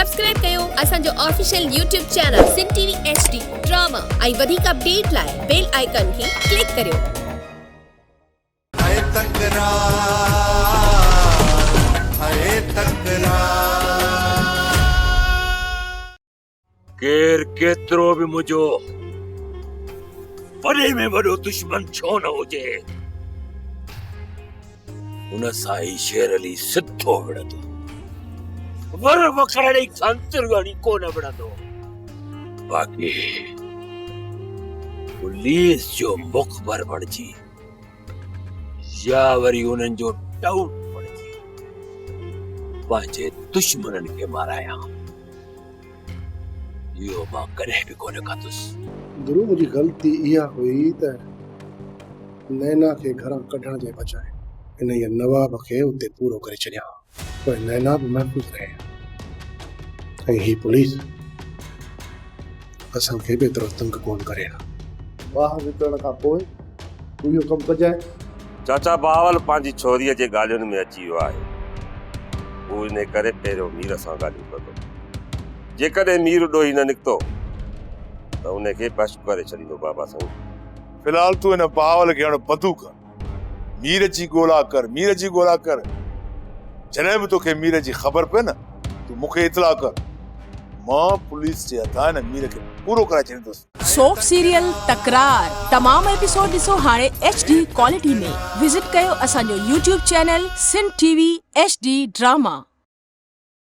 Subscribe कयो असांजो official YouTube channel SindhTVHD drama ऐं वधीक अपडेट लाइ बेल आइकन खे क्लिक करियो। केर केतिरो बि मुंहिंजो वॾे में वॾो दुश्मन छो न हुजे, उन सां ई शेर अली सिधो विढ़ंदो, वर वखण ई संतरगणी कोन विढ़ंदो। बाक़ी पुलिस जो मुखबर बणिजी या वरी उन्हनि जो टाउट बणिजी पंहिंजे दुश्मननि खे मारायां, इहो मां कॾहिं बि कोन कंदुसि। गुरु मुंहिंजी ग़लती इहा हुई त नैना खे घरां कढण जे बजाए इन नवाब खे उते पूरो करे छॾियां, पर नैना बि महफ़ूज़ रहे ऐं ही पुलिस असांखे बि एतिरो तंग कोन करे। वाह विकिरण खां पोइ तूं इहो कमु कजाए। चाचा बावल पंहिंजी छोरीअ जे ॻाल्हियुनि में अची वियो आहे, हू इन करे पहिरियों मीर सां ॻाल्हियूं कंदो, जेकॾहिं मीर ॾोही न निकितो त उनखे बश करे छॾींदो। बाबा साईं फिलहाल तूं हिन बावल खे हाणे बदू कर, मीर जी ॻोल्हा कर, मीर जी ॻोल्हा कर। जॾहिं बि तोखे मीर जी ख़बर पए न, तूं मूंखे इतला कर, मां पुलिस जे हथां हिन मीर खे पूरो कराए छॾींदुसि। सोप सीरियल तकरार तमाम एपिसोड ॾिसो हाणे HD क्वालिटी में। विजिट कयो असांजो YouTube चैनल SindhTVHD ड्रामा।